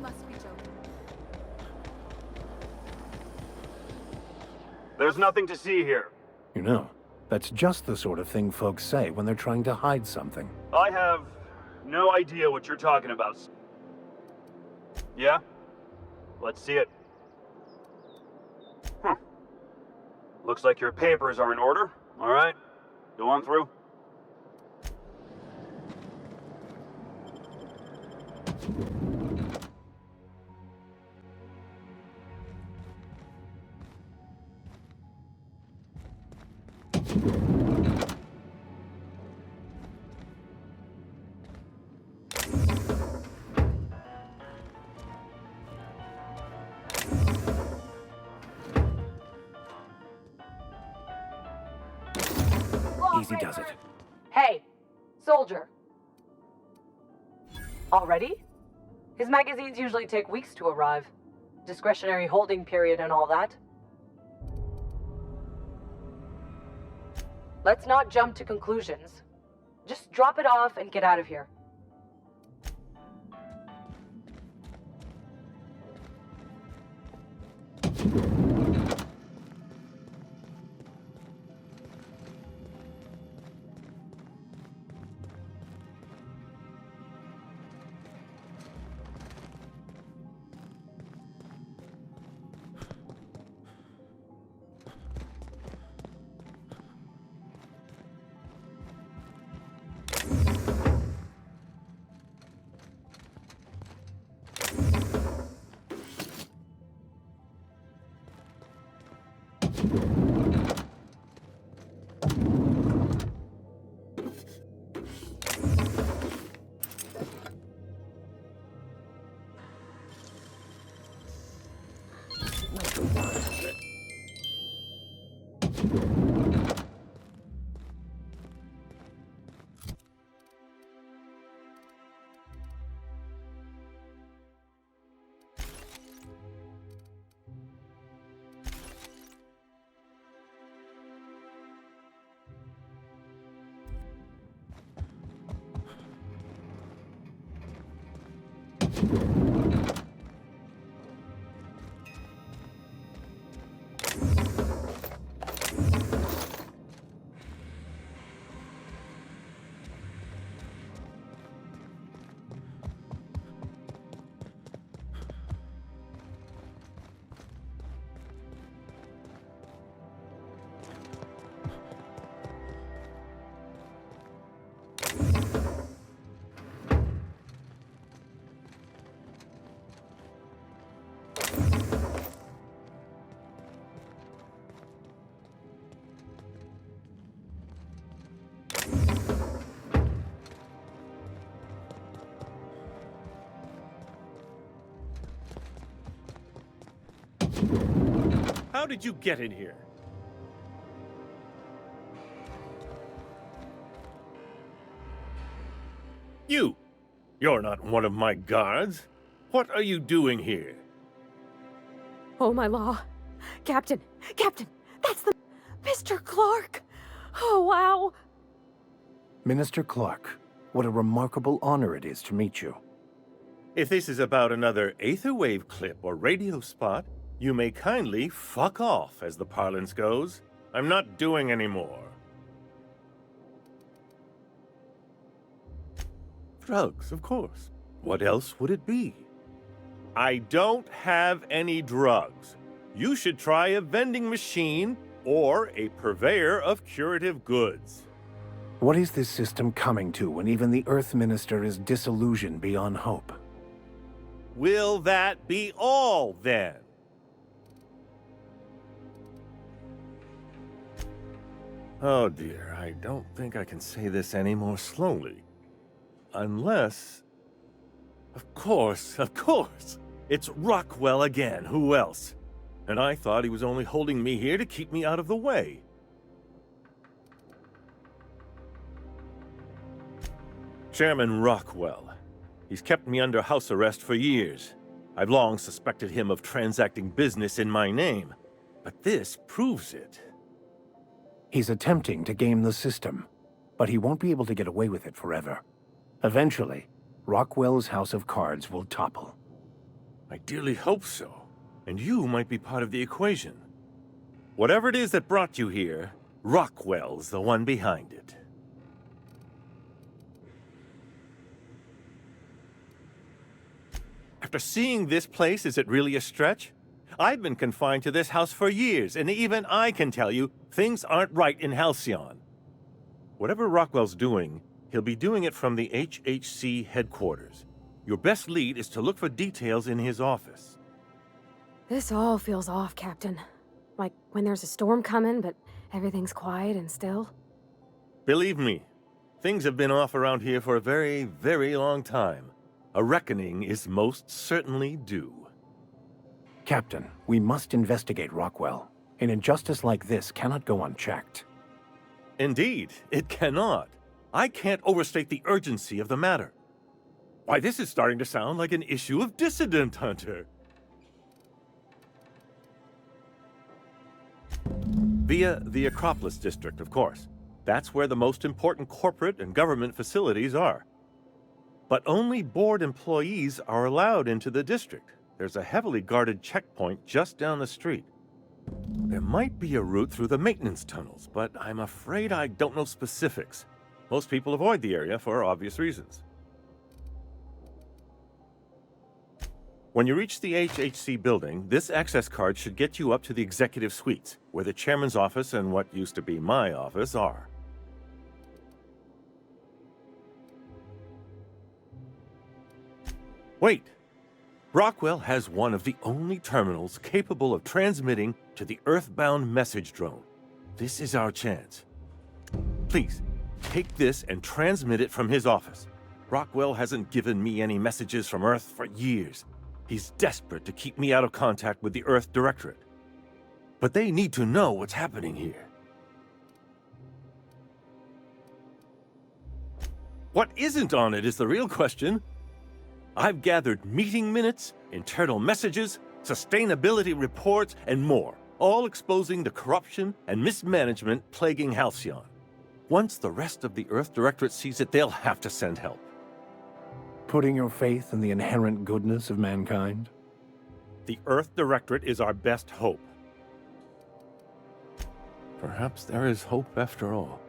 You must be joking. There's nothing to see here. You know, that's just the sort of thing folks say when they're trying to hide something. I have no idea what you're talking about. Yeah? Let's see it. Looks like your papers are in order. All right, go on through. Easy does it. Hey, soldier. Already? His magazines usually take weeks to arrive. Discretionary holding period and all that. Let's not jump to conclusions. Just drop it off and get out of here. How did you get in here? You're not one of my guards. What are you doing here? Oh, my law. Captain, that's the Mr. Clarke. Oh, wow. Minister Clarke, what a remarkable honor it is to meet you. If this is about another Aetherwave clip or radio spot, you may kindly fuck off, as the parlance goes. I'm not doing any more. Drugs, of course. What else would it be? I don't have any drugs. You should try a vending machine or a purveyor of curative goods. What is this system coming to when even the Earth Minister is disillusioned beyond hope? Will that be all, then? Oh dear, I don't think I can say this any more slowly. Unless... Of course! It's Rockwell again, who else? And I thought he was only holding me here to keep me out of the way. Chairman Rockwell. He's kept me under house arrest for years. I've long suspected him of transacting business in my name, but this proves it. He's attempting to game the system, but he won't be able to get away with it forever. Eventually, Rockwell's house of cards will topple. I dearly hope so. And you might be part of the equation. Whatever it is that brought you here, Rockwell's the one behind it. After seeing this place, is it really a stretch? I've been confined to this house for years, and even I can tell you, things aren't right in Halcyon. Whatever Rockwell's doing, he'll be doing it from the HHC headquarters. Your best lead is to look for details in his office. This all feels off, Captain. Like when there's a storm coming, but everything's quiet and still. Believe me, things have been off around here for a very, very long time. A reckoning is most certainly due. Captain, we must investigate Rockwell. An injustice like this cannot go unchecked. Indeed, it cannot. I can't overstate the urgency of the matter. Why, this is starting to sound like an issue of Dissident Hunter. Via the Acropolis district, of course. That's where the most important corporate and government facilities are. But only board employees are allowed into the district. There's a heavily guarded checkpoint just down the street. There might be a route through the maintenance tunnels, but I'm afraid I don't know specifics. Most people avoid the area for obvious reasons. When you reach the HHC building, this access card should get you up to the executive suites, where the chairman's office and what used to be my office are. Wait! Rockwell has one of the only terminals capable of transmitting to the Earthbound message drone. This is our chance. Please, take this and transmit it from his office. Rockwell hasn't given me any messages from Earth for years. He's desperate to keep me out of contact with the Earth Directorate. But they need to know what's happening here. What isn't on it is the real question. I've gathered meeting minutes, internal messages, sustainability reports, and more, all exposing the corruption and mismanagement plaguing Halcyon. Once the rest of the Earth Directorate sees it, they'll have to send help. Putting your faith in the inherent goodness of mankind? The Earth Directorate is our best hope. Perhaps there is hope after all.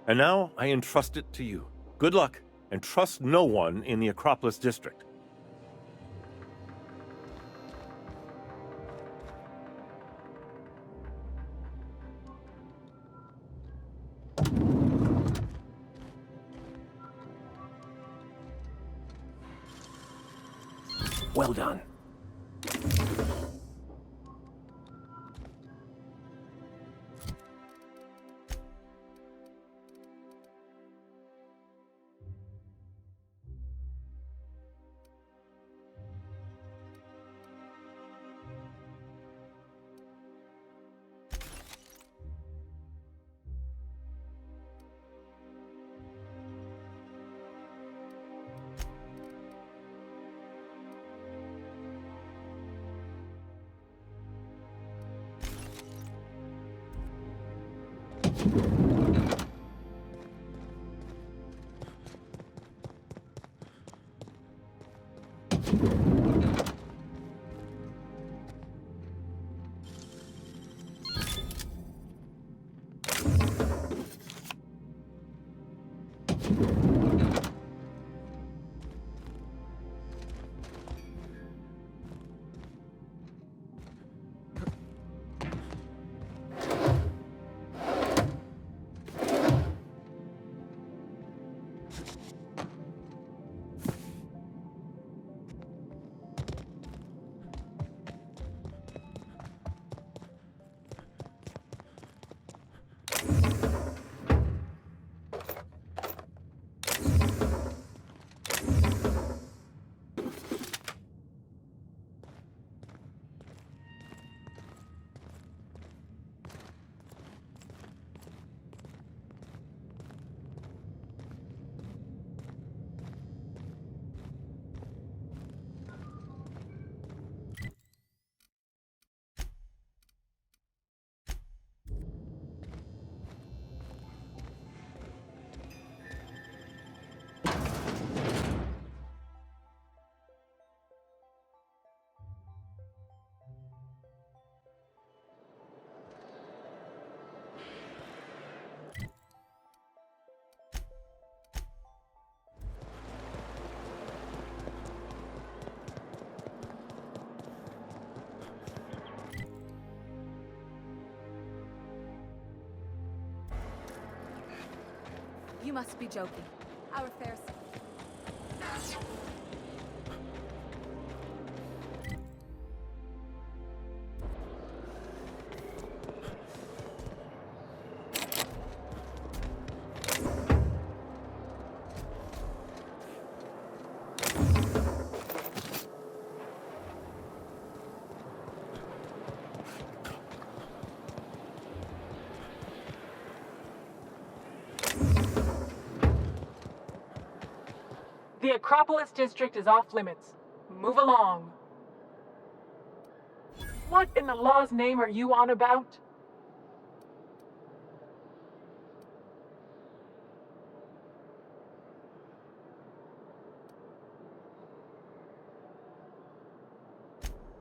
And now I entrust it to you. Good luck. And trust no one in the Acropolis district. Well done. must be joking. Our fair son. The Acropolis district is off limits. Move along. What in the law's name are you on about?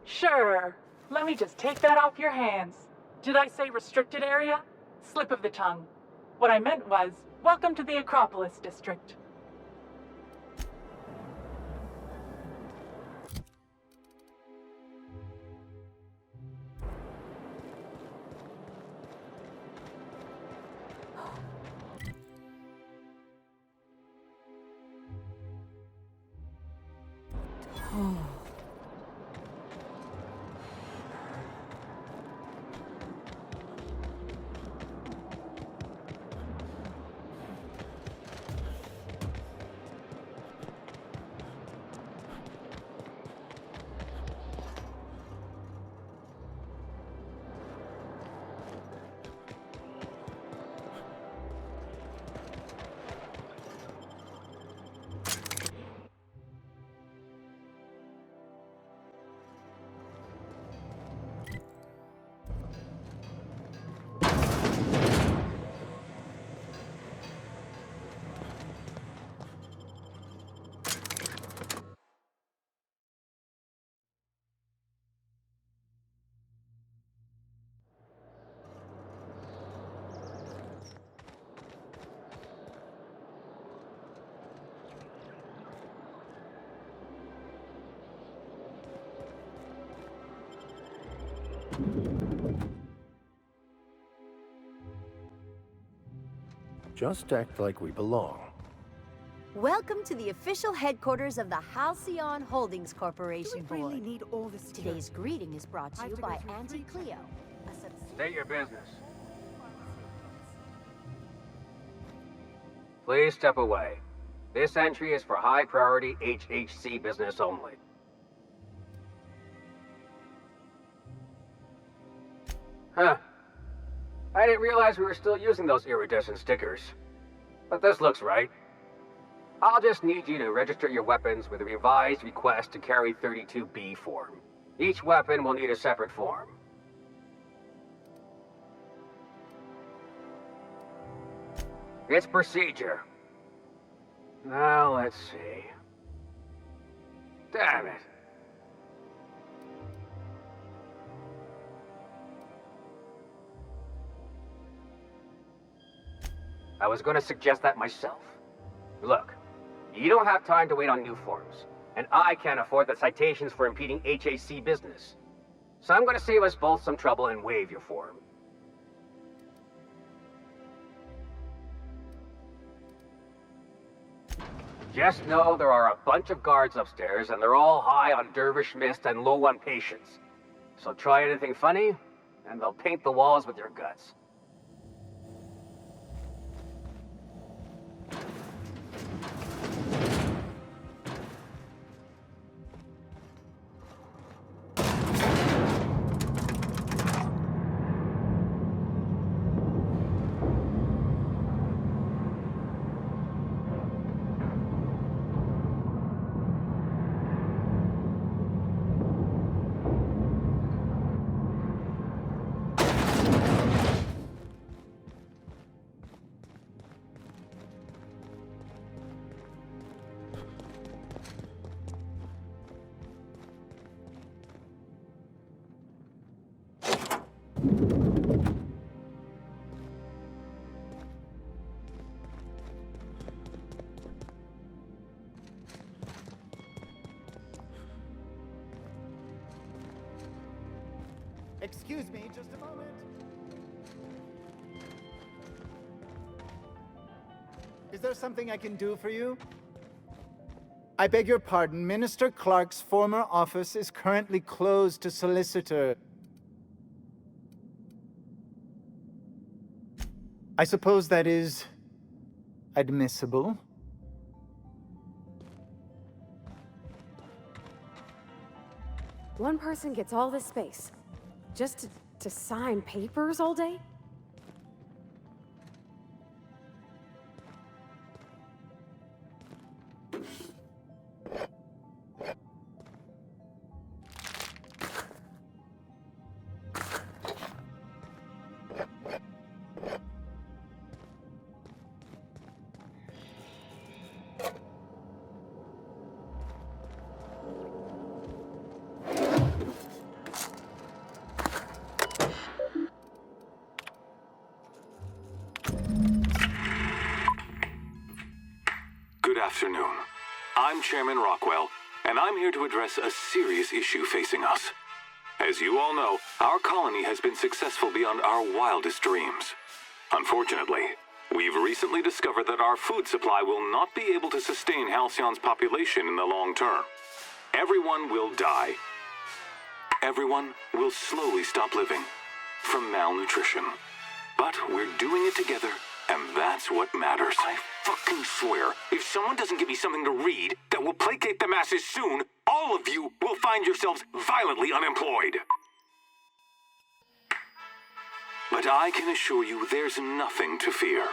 Sure. Let me just take that off your hands. Did I say restricted area? Slip of the tongue. What I meant was, welcome to the Acropolis district. Just act like we belong. Welcome to the official headquarters of the Halcyon Holdings Corporation Do we really Board. need all this Today's greeting is brought to you by Auntie Cleo. State your business. Please step away. This entry is for high-priority HHC business only. Huh. I didn't realize we were still using those iridescent stickers. But this looks right. I'll just need you to register your weapons with a revised request to carry 32B form. Each weapon will need a separate form. It's procedure. Now, let's see. Damn it. I was going to suggest that myself. Look, you don't have time to wait on new forms, and I can't afford the citations for impeding HAC business. So I'm going to save us both some trouble and waive your form. Just know there are a bunch of guards upstairs, and they're all high on dervish mist and low on patience. So try anything funny, and they'll paint the walls with your guts. Excuse me, just a moment. Is there something I can do for you? I beg your pardon, Minister Clarke's former office is currently closed to solicitor. I suppose that is admissible. One person gets all this space. Just to sign papers all day? Good afternoon. I'm Chairman Rockwell, and I'm here to address a serious issue facing us. As you all know, our colony has been successful beyond our wildest dreams. Unfortunately, we've recently discovered that our food supply will not be able to sustain Halcyon's population in the long term. Everyone will die. Everyone will slowly stop living from malnutrition. But we're doing it together, and that's what matters. I fucking swear, if someone doesn't give me something to read that will placate the masses soon, all of you will find yourselves violently unemployed. But I can assure you there's nothing to fear.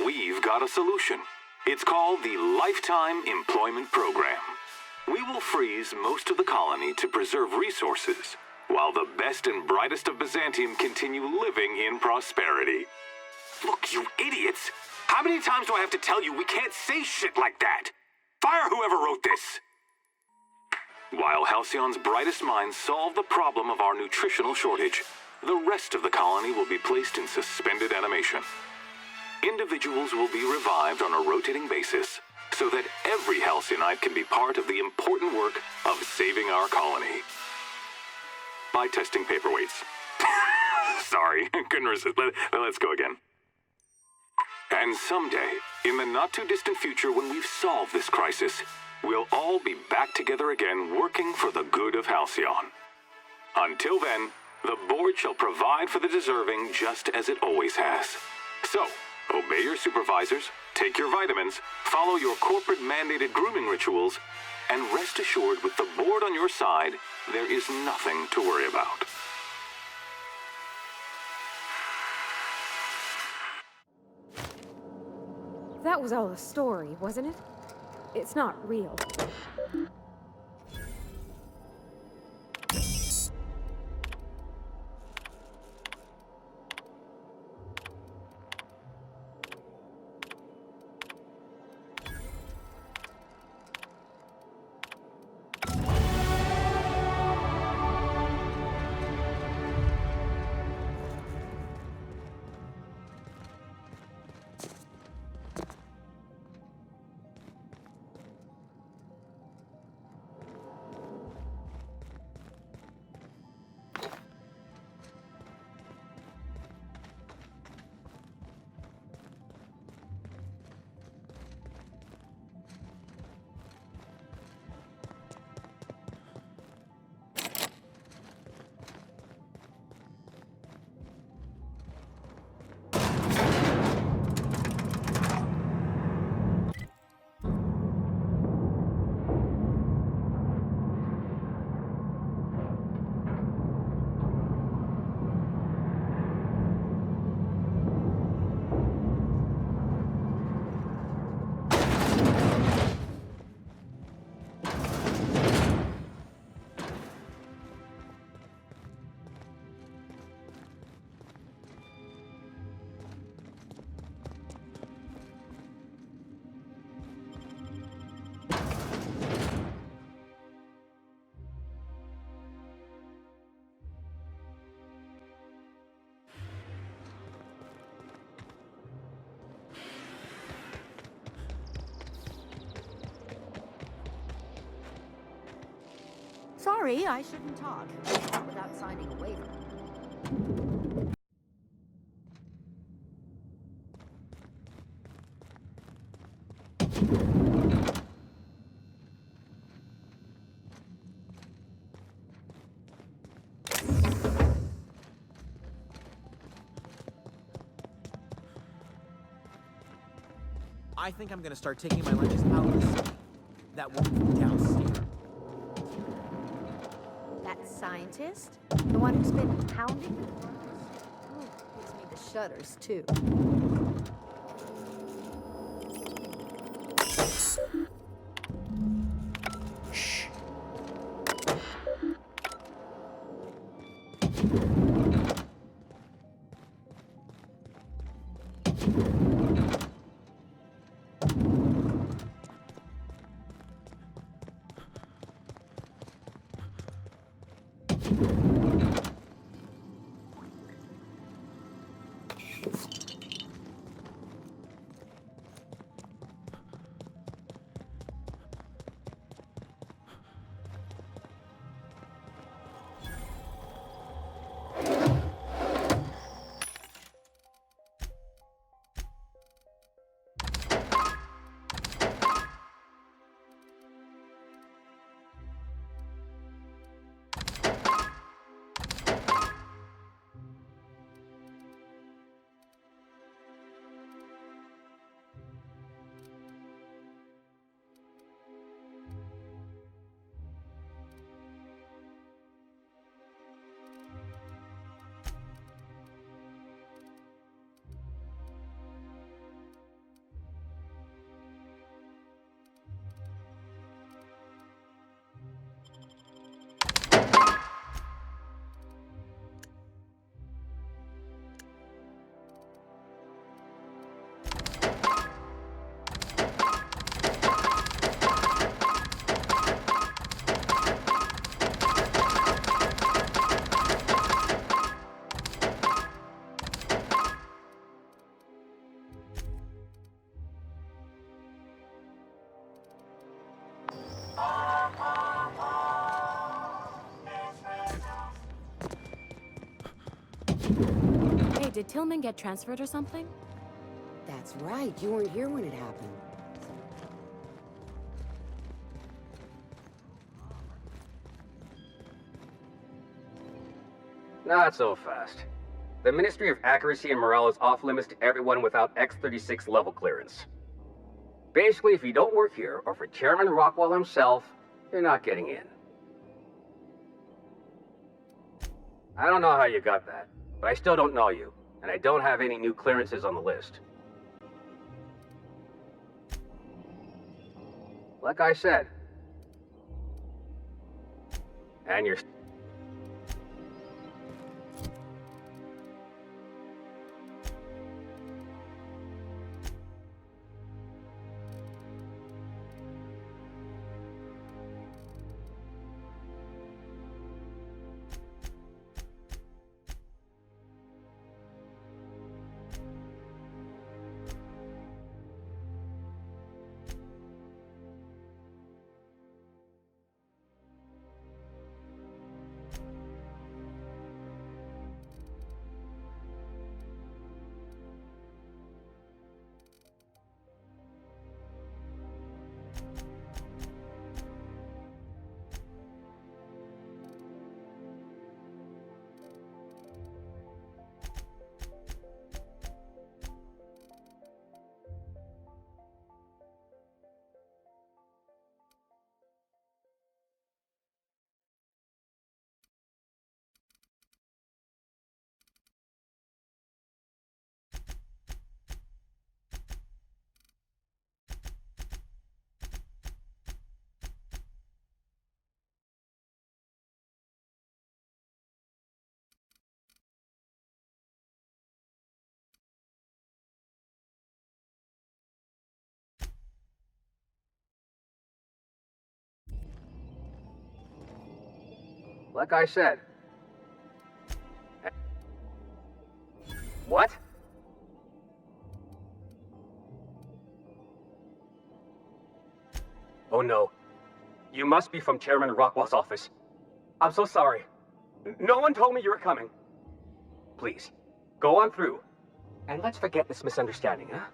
We've got a solution. It's called the Lifetime Employment Program. We will freeze most of the colony to preserve resources, while the best and brightest of Byzantium continue living in prosperity. Look, you idiots! How many times do I have to tell you we can't say shit like that? Fire whoever wrote this! While Halcyon's brightest minds solve the problem of our nutritional shortage, the rest of the colony will be placed in suspended animation. Individuals will be revived on a rotating basis, so that every Halcyonite can be part of the important work of saving our colony. By testing paperweights. Sorry, couldn't resist. Let's go again. And someday, in the not-too-distant future when we've solved this crisis, we'll all be back together again working for the good of Halcyon. Until then, the board shall provide for the deserving just as it always has. So, obey your supervisors, take your vitamins, follow your corporate-mandated grooming rituals, and rest assured with the board on your side, there is nothing to worry about. That was all a story, wasn't it? It's not real. Sorry, I shouldn't talk. Not without signing a waiver. I think I'm gonna start taking my lunches out of the city. That won't be downstairs. That scientist? The one who's been pounding the worms? Ooh, gives me the shudders, too. Shh. Hey, did Tillman get transferred or something? That's right. You weren't here when it happened. Not so fast. The Ministry of Accuracy and Morale is off limits to everyone without X-36 level clearance. Basically, if you don't work here, or for Chairman Rockwell himself, you're not getting in. I don't know how you got that, but I still don't know you, and I don't have any new clearances on the list. Like I said. And you're... Like I said. What? Oh no. You must be from Chairman Rockwell's office. I'm so sorry. No one told me you were coming. Please, go on through. And let's forget this misunderstanding, huh?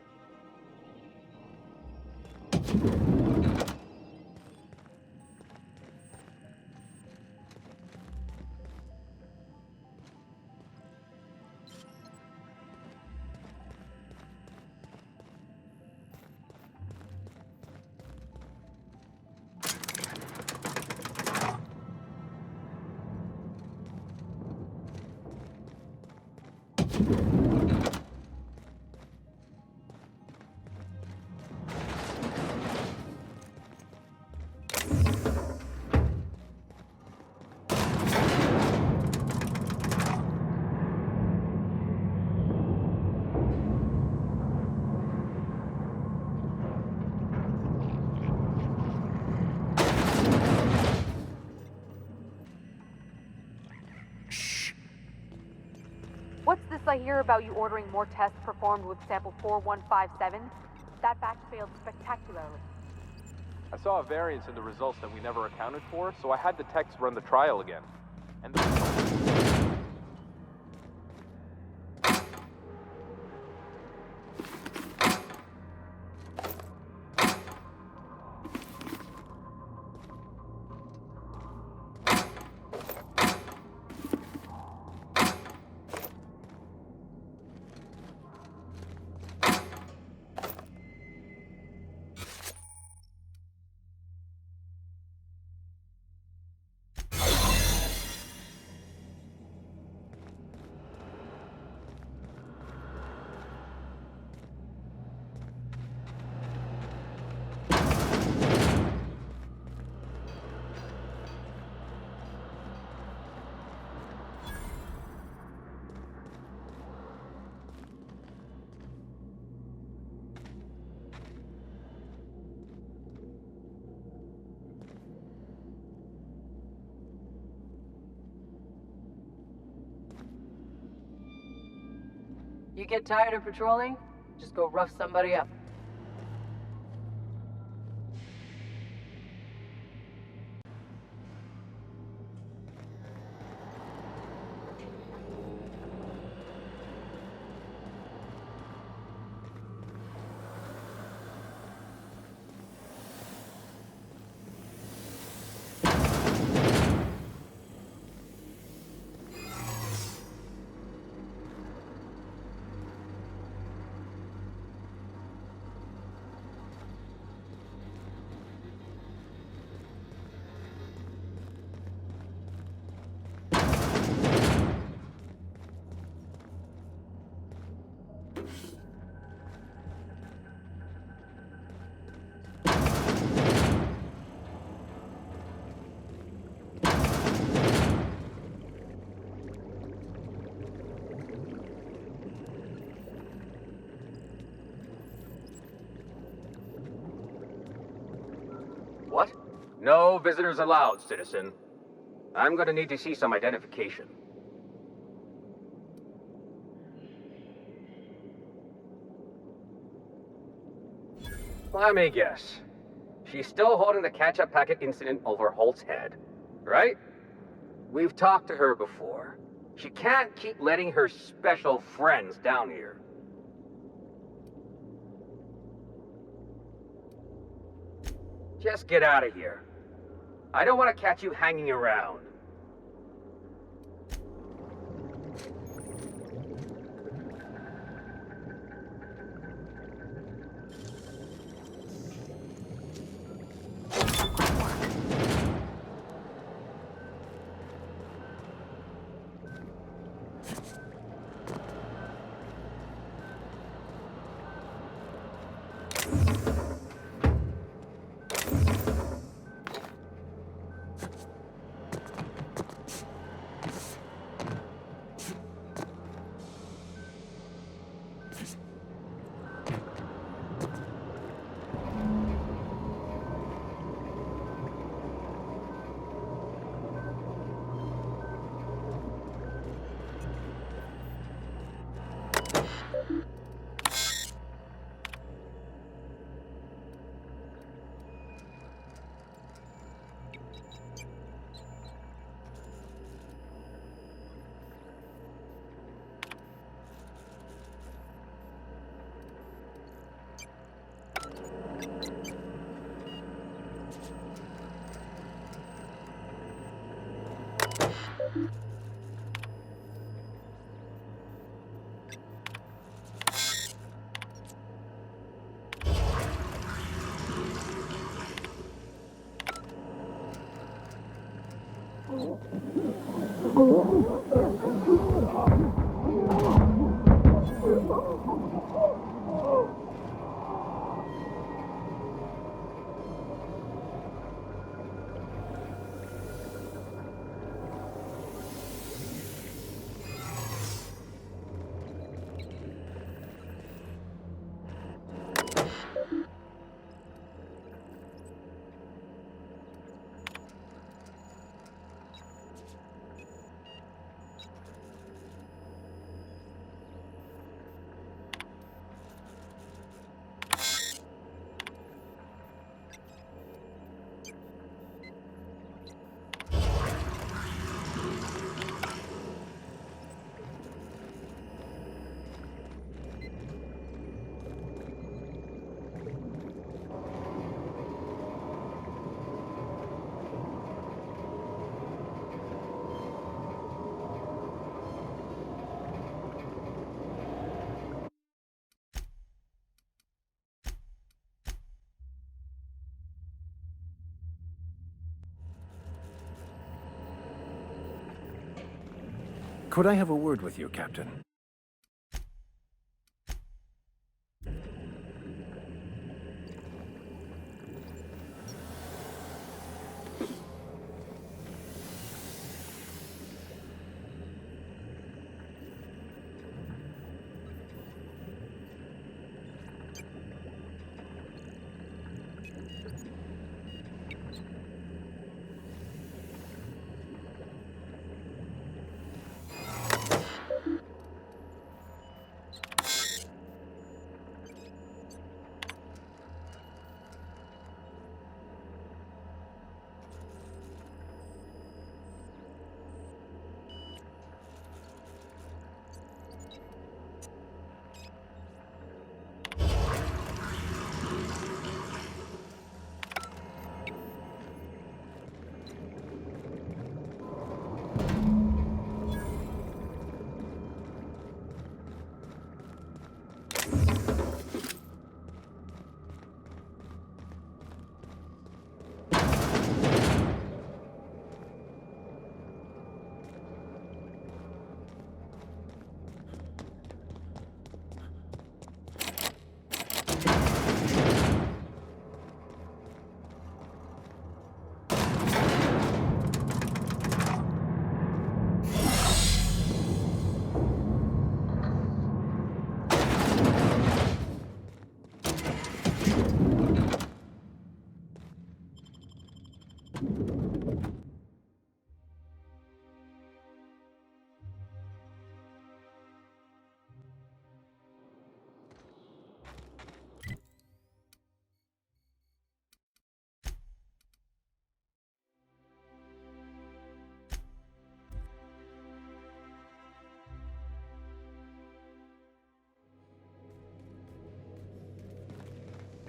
What's this I hear about you ordering more tests performed with sample 4157? That batch failed spectacularly. I saw a variance in the results that we never accounted for, so I had the techs run the trial again. And the results... You get tired of patrolling? Just go rough somebody up. What? No visitors allowed, citizen. I'm gonna need to see some identification. Let me guess. She's still holding the catch-up packet incident over Holt's head, right? We've talked to her before. She can't keep letting her special friends down here. Just get out of here. I don't want to catch you hanging around. Could I have a word with you, Captain?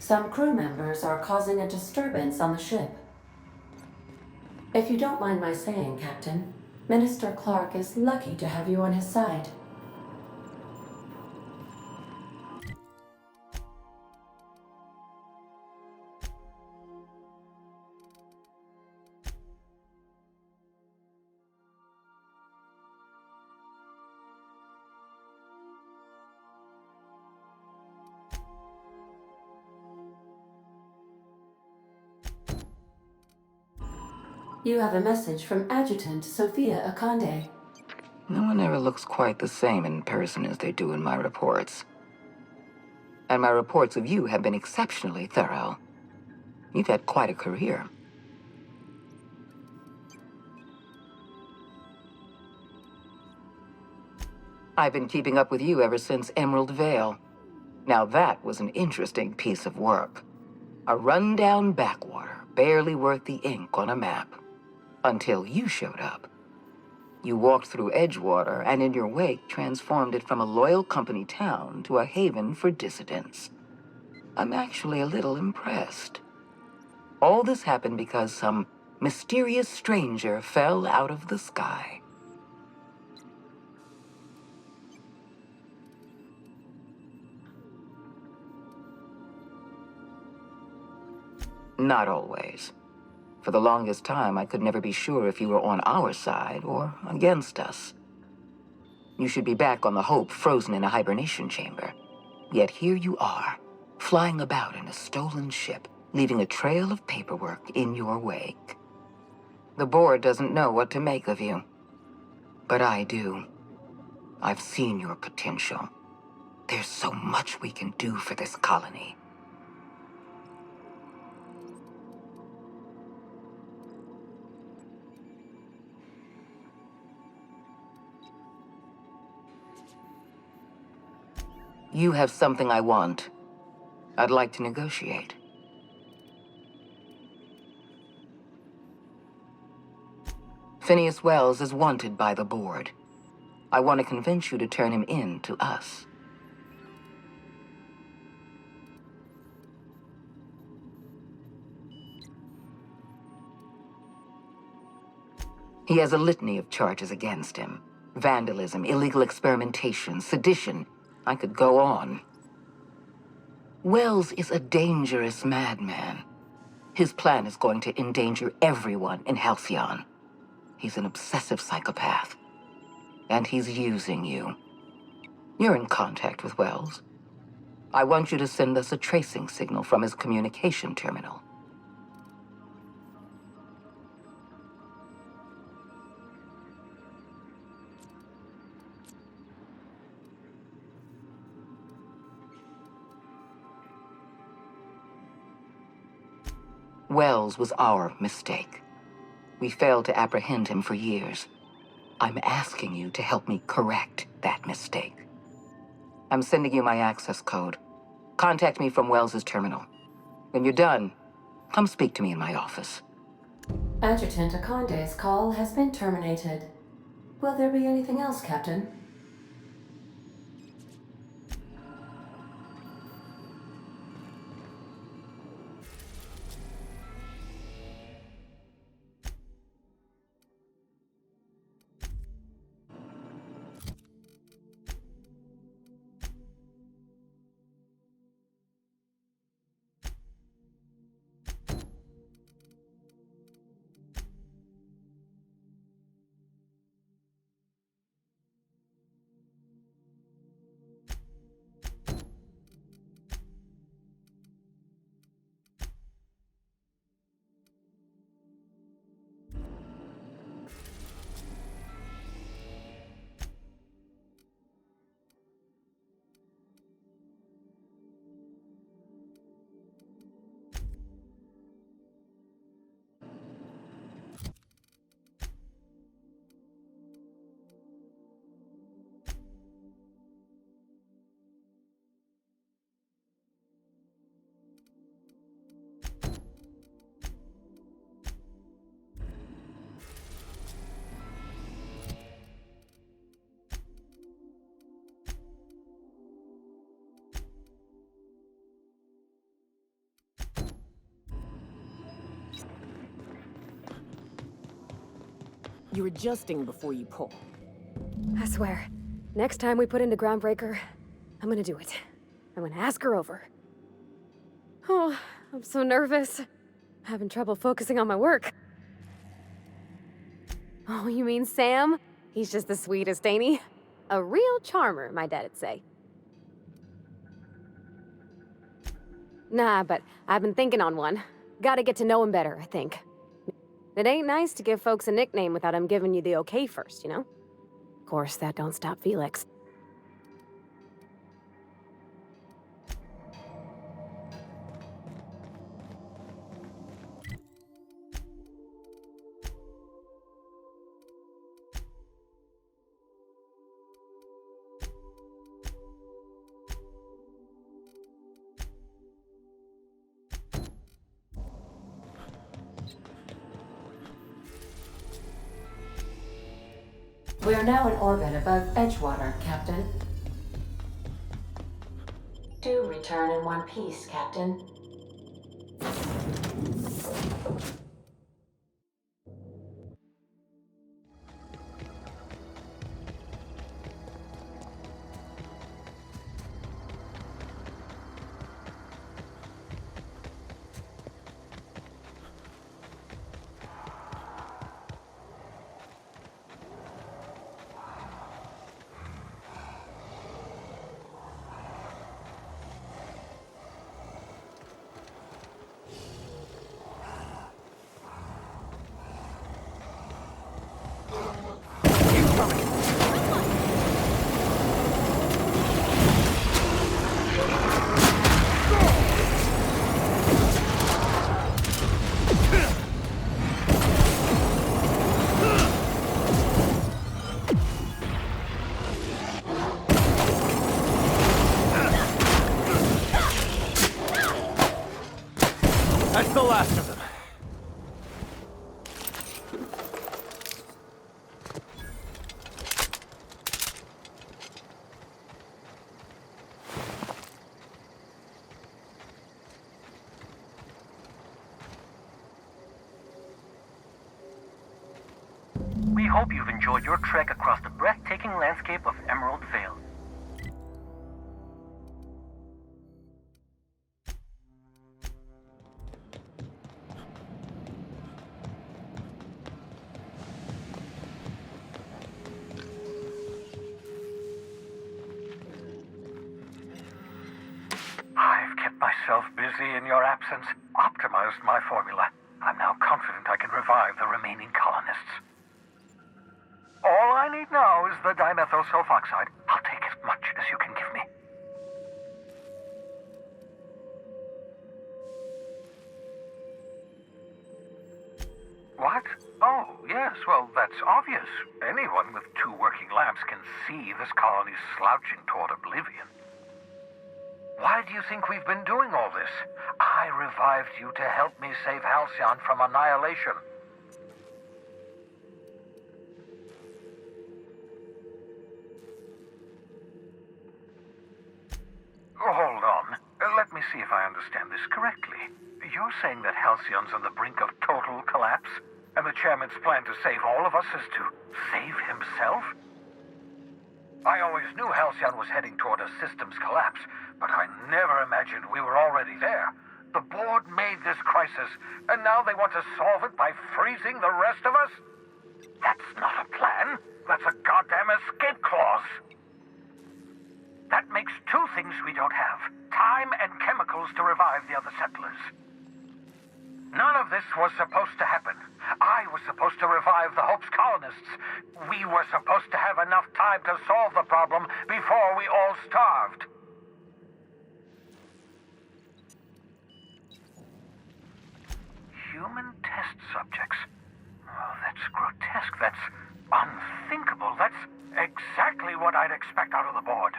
Some crew members are causing a disturbance on the ship. If you don't mind my saying, Captain, Minister Clarke is lucky to have you on his side. You have a message from Adjutant Sophia Akande. No one ever looks quite the same in person as they do in my reports. And my reports of you have been exceptionally thorough. You've had quite a career. I've been keeping up with you ever since Emerald Vale. Now that was an interesting piece of work. A rundown backwater, barely worth the ink on a map. Until you showed up. You walked through Edgewater and in your wake transformed it from a loyal company town to a haven for dissidents. I'm actually a little impressed. All this happened because some mysterious stranger fell out of the sky. Not always. For the longest time, I could never be sure if you were on our side or against us. You should be back on the Hope, frozen in a hibernation chamber. Yet here you are, flying about in a stolen ship, leaving a trail of paperwork in your wake. The board doesn't know what to make of you. But I do. I've seen your potential. There's so much we can do for this colony. You have something I want. I'd like to negotiate. Phineas Wells is wanted by the board. I want to convince you to turn him in to us. He has a litany of charges against him. Vandalism, illegal experimentation, sedition. I could go on. Wells is a dangerous madman. His plan is going to endanger everyone in Halcyon. He's an obsessive psychopath. and he's using you. You're in contact with Wells. I want you to send us a tracing signal from his communication terminal. Wells was our mistake. We failed to apprehend him for years. I'm asking you to help me correct that mistake. I'm sending you my access code. Contact me from Wells's terminal. When you're done, come speak to me in my office. Adjutant Akonde's call has been terminated. Will there be anything else, Captain? You're adjusting before you pull. I swear, next time we put into Groundbreaker, I'm gonna do it. I'm gonna ask her over. Oh, I'm so nervous. Having trouble focusing on my work. Oh, you mean Sam? He's just the sweetest, ain't he? A real charmer, my dad'd say. Nah, but I've been thinking on one. Gotta get to know him better, I think. It ain't nice to give folks a nickname without him giving you the okay first, you know? Of course, that don't stop Felix. We are now in orbit above Edgewater, Captain. Do return in one piece, Captain. That's the last of them. We hope you've enjoyed your trek across the breathtaking landscape of Emerald Vale. in your absence, optimized my formula. I'm now confident I can revive the remaining colonists. All I need now is the dimethyl sulfoxide. I'll take as much as you can give me. What? Oh, yes, well, that's obvious. Anyone with 2 working lamps can see this colony's slouching toward oblivion. Why do you think we've been doing all this? I revived you to help me save Halcyon from annihilation. Hold on. Let me see if I understand this correctly. You're saying that Halcyon's on the brink of total collapse? And the chairman's plan to save all of us is to save himself? I always knew Halcyon was heading toward a systems collapse, but I never imagined we were already there. The board made this crisis, and now they want to solve it by freezing the rest of us? That's not a plan. That's a goddamn escape clause. That makes 2 things we don't have: time and chemicals to revive the other settlers. None of this was supposed to happen. I was supposed to revive the Hope's colonists. We were supposed to have enough time to solve the problem before we all starved. Human test subjects. Oh, that's grotesque. That's unthinkable. That's exactly what I'd expect out of the board.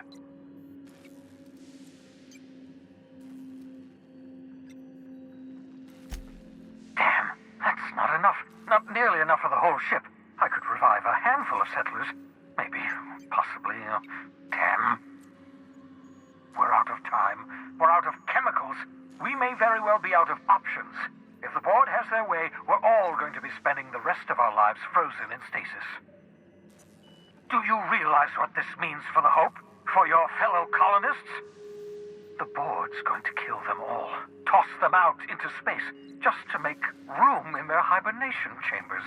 Damn, that's not enough. Not nearly enough for the whole ship. I could revive a handful of settlers. Maybe, possibly, Damn. We're out of time. We're out of chemicals. We may very well be out of options. If the board has their way, we're all going to be spending the rest of our lives frozen in stasis. Do you realize what this means for the Hope? For your fellow colonists? The board's going to kill them all. Toss them out into space, just to make room in their hibernation chambers.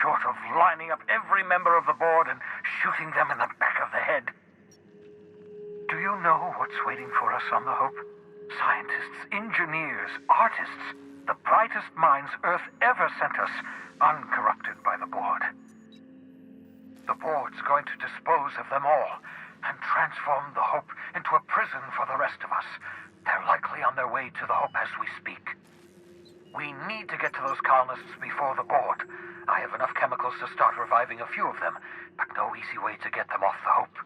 Short of lining up every member of the board and shooting them in the back of the head. Do you know what's waiting for us on the Hope? Scientists, engineers, artists, the brightest minds Earth ever sent us, uncorrupted by the board. The board's going to dispose of them all and transform the Hope into a prison for the rest of us. They're likely on their way to the Hope as we speak. We need to get to those colonists before the board. I have enough chemicals to start reviving a few of them, but no easy way to get them off the Hope.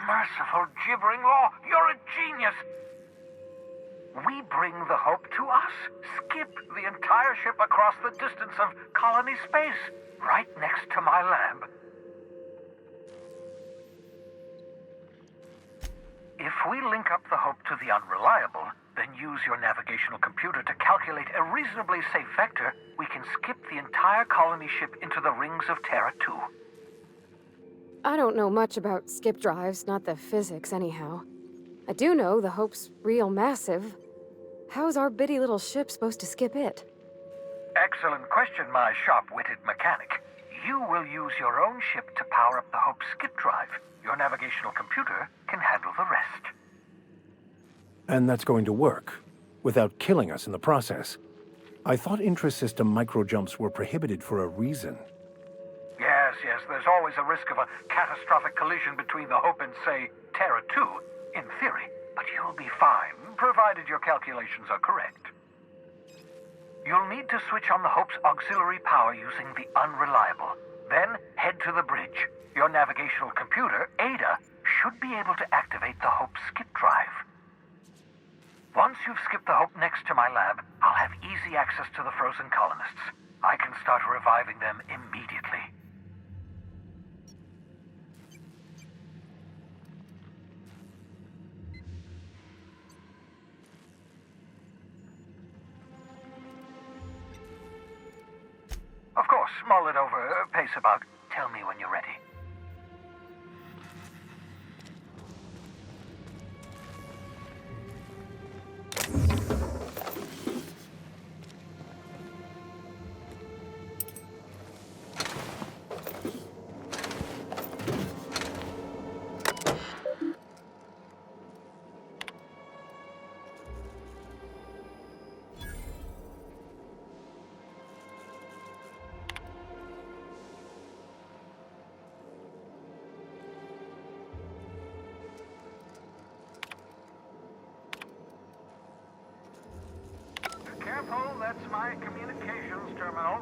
Merciful gibbering law, you're a genius! We bring the Hope to us. Skip the entire ship across the distance of colony space, right next to my lab. If we link up the Hope to the Unreliable, then use your navigational computer to calculate a reasonably safe vector, we can skip the entire colony ship into the rings of Terra 2. I don't know much about skip drives, not the physics anyhow. I do know the Hope's real massive. How's our bitty little ship supposed to skip it? Excellent question, my sharp-witted mechanic. You will use your own ship to power up the Hope's skip drive. Your navigational computer can handle the rest. And that's going to work, without killing us in the process. I thought intra-system microjumps were prohibited for a reason. Yes, there's always a risk of a catastrophic collision between the Hope and, say, Terra 2, in theory. But you'll be fine, provided your calculations are correct. You'll need to switch on the Hope's auxiliary power using the Unreliable. Then head to the bridge. Your navigational computer, Ada, should be able to activate the Hope's skip drive. Once you've skipped the Hope next to my lab, I'll have easy access to the frozen colonists. I can start reviving them immediately. Of course, mull it over, pace about. Tell me when you're ready. terminal.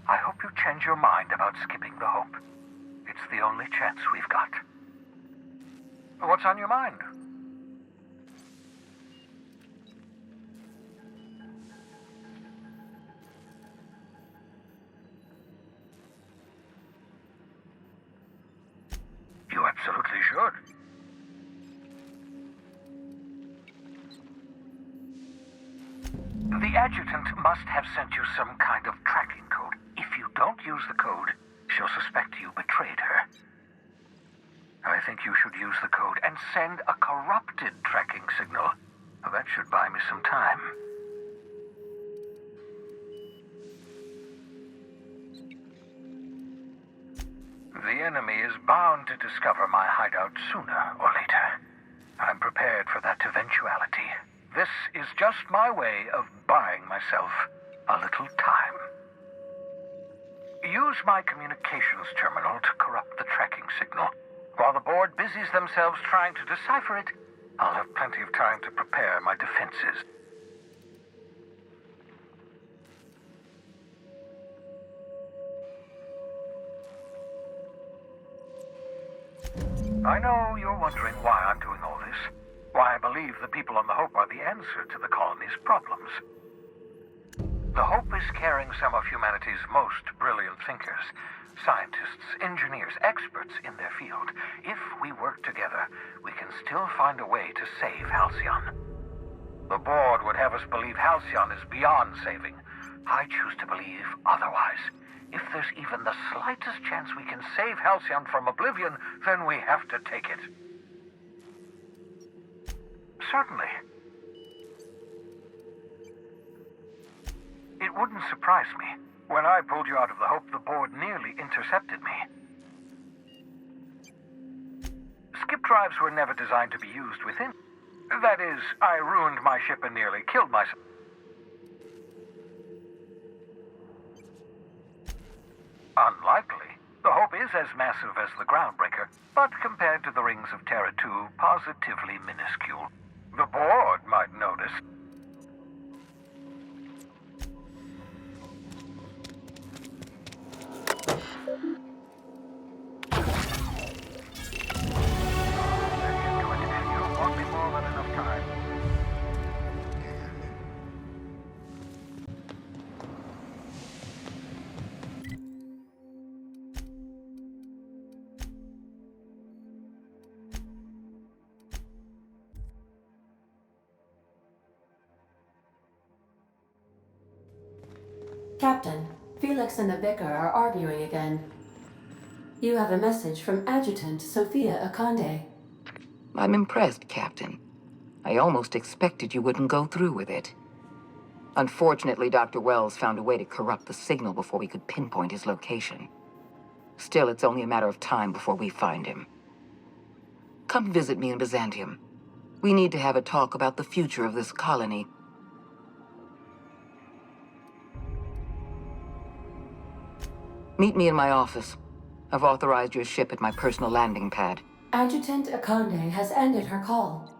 I hope you change your mind about skipping the Hope. It's the only chance we've got. What's on your mind? You absolutely should. The adjutant must have sent you some kind of tracking code. If you don't use the code, she'll suspect you betrayed her. I think you should use the code and send a corrupted tracking signal. That should buy me some time. The enemy is bound to discover my hideout sooner or later. I'm prepared for that eventuality. This is just my way of buying myself a little time. Use my communications terminal to corrupt the tracking signal. While the board busies themselves trying to decipher it, I'll have plenty of time to prepare my defenses. I know you're wondering why I'm doing all this. Why I believe the people on the Hope are the answer to the colony's problems. The Hope is carrying some of humanity's most brilliant thinkers, scientists, engineers, experts in their field. If we work together, we can still find a way to save Halcyon. The board would have us believe Halcyon is beyond saving. I choose to believe otherwise. If there's even the slightest chance we can save Halcyon from oblivion, then we have to take it. Certainly. It wouldn't surprise me. When I pulled you out of the Hope, the board nearly intercepted me. Skip drives were never designed to be used within. That is, I ruined my ship and nearly killed myself. Unlikely. The Hope is as massive as the Groundbreaker, but compared to the Rings of Terra 2, positively minuscule. The board might notice. You won't be more than enough time. Captain, Felix and the Vicar are arguing again. You have a message from Adjutant Sophia Akande. I'm impressed, Captain. I almost expected you wouldn't go through with it. Unfortunately, Dr. Wells found a way to corrupt the signal before we could pinpoint his location. Still, it's only a matter of time before we find him. Come visit me in Byzantium. We need to have a talk about the future of this colony. Meet me in my office. I've authorized your ship at my personal landing pad. Adjutant Akande has ended her call.